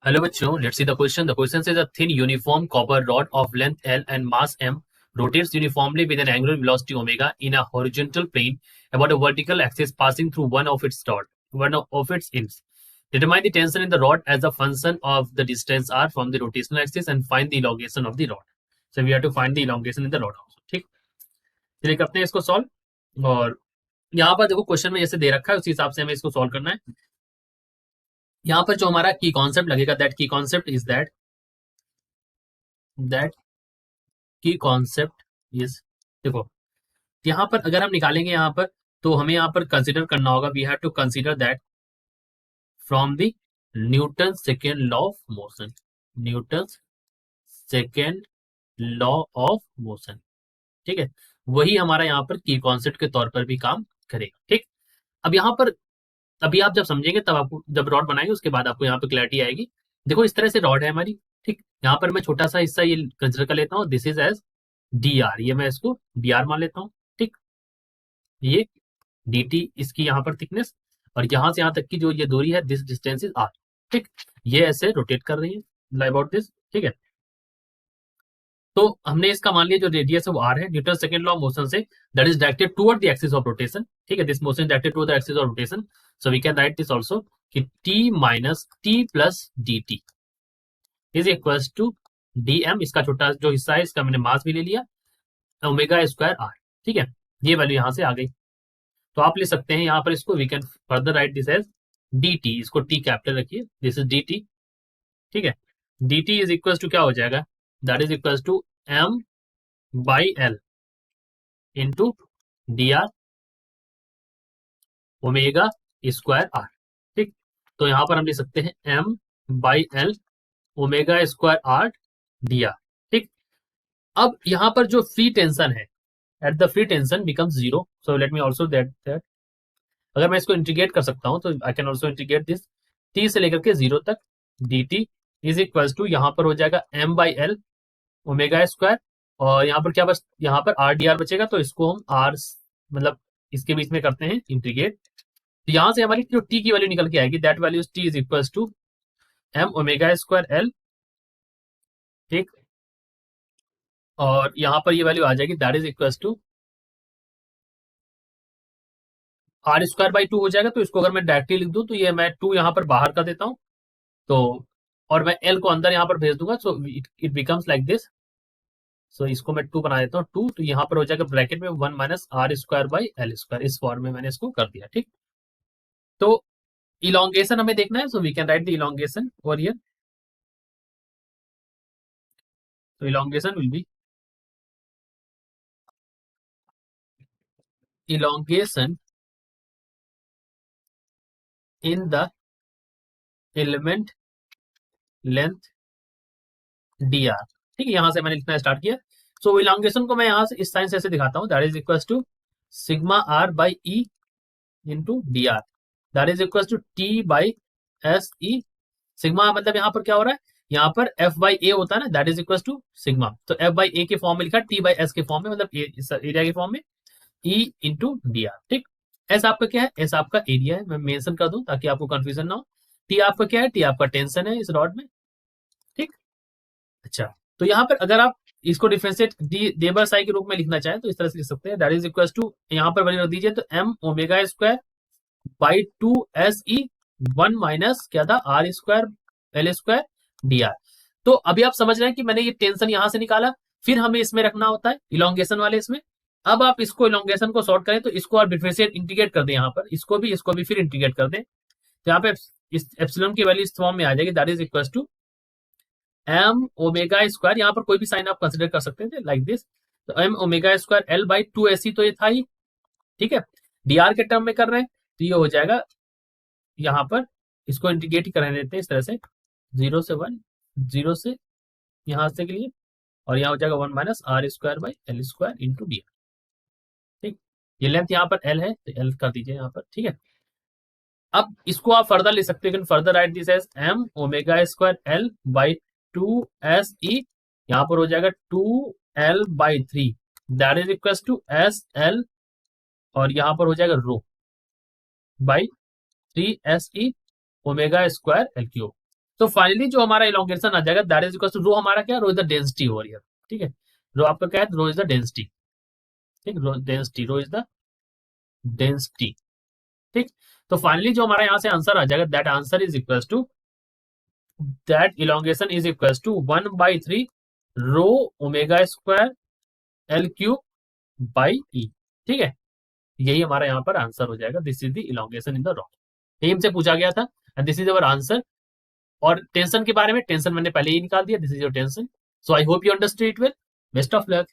Hello bachcho, let's see the question. The question says a thin uniform copper rod of length L and mass M rotates uniformly with an angular velocity omega in a horizontal plane about a vertical axis passing through one of its ends. Determine the tension in the rod as a function of the distance r from the rotational axis and find the elongation of the rod. So we have to find the elongation in the rod also. ठीक, चलिए करते हैं इसको solve. और यहाँ पर देखो question में जैसे दे रखा है उसी हिसाब से हमें इसको सॉल्व करना है। यहाँ पर जो हमारा की कॉन्सेप्ट लगेगा, दैट की कॉन्सेप्ट इज दैट की कॉन्सेप्ट इज, देखो यहाँ पर अगर हम निकालेंगे यहाँ पर तो हमें यहाँ पर कंसिडर करना होगा, we have to consider that from the Newton second law of motion, Newton second law of motion. ठीक है, वही हमारा यहाँ पर की कॉन्सेप्ट के तौर पर भी काम करेगा। ठीक, अब यहाँ पर अभी आप जब समझेंगे तब आपको, जब रॉड बनाएंगे उसके बाद आपको यहाँ पर क्लैरिटी आएगी। देखो इस तरह से रॉड है हमारी। ठीक, यहाँ पर मैं छोटा सा हिस्सा ये कंसिडर कर लेता हूँ, this is as D R, ये मैं इसको डी आर मान लेता हूँ। ठीक, ये डी टी इसकी यहाँ पर थिकनेस, और यहाँ से यहाँ तक की जो ये दूरी है दिस डिस्टेंस इज आर। ठीक, ये ऐसे रोटेट कर रही है अबाउट दिस। ठीक है, तो हमने इसका मान लिया जो रेडियस है वो आर है। Newton second law of motion से that is directed toward the axis of rotation. ठीक है, this motion directed toward the axis of rotation, so we can write this also कि T minus T plus D T is equals to D M, इसका छोटा जो हिस्सा है इसका मैंने मास भी ले लिया, ओमेगा स्क्वायर आर। ठीक है, ये वैल्यू यहाँ से आ गई, तो आप ले सकते हैं यहाँ पर इसको, we can further write this as D T, इसको टी कैपिटल रखिए, दिस इज डी टी। ठीक है, D T is equal to क्या हो जाएगा, that is equal to M by L into D R omega square R. ठीक, तो यहाँ पर हम लिख सकते हैं M by L omega square R D R. ठीक, अब यहाँ पर जो फ्री टेंशन है at the free tension becomes zero, so let me also that अगर मैं इसको इंटीग्रेट कर सकता हूँ तो I can also integrate this T से लेकर के जीरो तक, D T is equal to यहाँ पर हो जाएगा M by L omega square, और यहाँ पर क्या बस यहाँ पर आर डी आर बचेगा, तो इसको हम आर मतलब इसके बीच में करते हैं इंटीग्रेट, तो यहाँ से हमारी जो टी की वैल्यू निकल के आएगी, that value T is equal to M omega square L. ठीक, और यहाँ पर ये वैल्यू आ जाएगी, that is equal to R square by two हो जाएगा। तो इसको अगर मैं डायरेक्टली लिख दूं तो ये मैं टू यहाँ पर बाहर कर देता हूँ, तो और मैं एल को अंदर यहाँ पर भेज दूंगा, so it becomes like this. So इसको मैं टू बना देता हूँ टू, तो यहाँ पर हो जाएगा ब्रैकेट में one minus R square by L square, इस फॉर्म में मैंने इसको कर दिया। ठीक, तो इलोंगेशन हमें देखना है, so we can write the elongation over here. तो elongation will be elongation in the element length dr। ठीक है, यहां से मैंने लिखना स्टार्ट किया, सो इलोंगेशन को मैं यहां से इस साइन से ऐसे दिखाता हूं, that is equal to sigma R by E into D R, that is equal to T by S E. Sigma मतलब यहाँ पर क्या हो रहा है, यहाँ पर एफ बाई ए होता है ना, that is equal to sigma, तो एफ बाई ए के फॉर्म में लिखा, टी बाई एस के फॉर्म में, मतलब एरिया के फॉर्म में, ई इंटू डी आर। ठीक, एस आपका क्या है, एस आपका एरिया है, मैं मेंशन कर दूं ताकि आपको कंफ्यूजन ना हो। टी आपका क्या है, टी आपका टेंशन है इस रॉड में। ठीक, अच्छा, तो यहाँ पर अगर आप इसको डिफरेंशिएट देबर साई के रूप में लिखना चाहें तो इस तरह से लिख सकते हैं, दैट इज इक्वल टू यहाँ पर वैल्यू रख दीजिए, तो M omega square by two S E one minus क्या था R square L square D R. तो अभी आप समझ रहे हैं कि मैंने ये टेंशन यहां से निकाला, फिर हमें इसमें रखना होता है इलोंगेशन वाले इसमें। अब आप इसको इलोंगेशन को सॉर्ट करें तो इसको आप डिफरेंशिएट इंटीग्रेट कर दें, यहाँ पर इसको भी फिर इंटीग्रेट कर दें, तो यहाँ पे इस एप्सिलॉन की वैल्यू इस फॉर्म में आ जाएगी, that is equal to M omega square, यहाँ पर कोई भी साइन आप कंसिडर कर सकते थे लाइक दिस, तो M omega square L by two S, तो ये था ही। ठीक है, डी आर के टर्म में कर रहे हैं तो ये हो जाएगा, यहाँ पर इसको इंटीग्रेट कर देते हैं इस तरह से, जीरो से वन, जीरो से यहाँ से के लिए, और यहाँ हो जाएगा one minus R square by L square into D R. ठीक, ये लेंथ यहाँ पर एल है तो एल कर दीजिए यहाँ पर। ठीक है, अब इसको आप फर्दर ले सकते हैं, further write this as M omega square L by two S E, यहाँ पर हो जाएगा two L by three, that is equal to S L, और यहाँ पर हो जाएगा rho by three S E omega square L cube. तो फाइनली जो हमारा इलोंगेशन आ जाएगा that is equal to rho, हमारा क्या, rho is the density over here, ठीक है। रो आपका क्या है, रो इज द डेंसिटी, ठीक, rho density, rho is the density, ठीक। तो फाइनली जो हमारा यहाँ से आंसर आ जाएगा that answer is equal to, that elongation is equal to 1/3 rho omega square L cube by E, ठीक है। यही हमारा यहाँ पर आंसर हो जाएगा, this is the elongation in the rod, यही हमसे पूछा गया था and this is our answer. और टेंशन के बारे में, टेंशन मैंने पहले ही निकाल दिया, this is your tension. So I hope you understood it well, best of luck.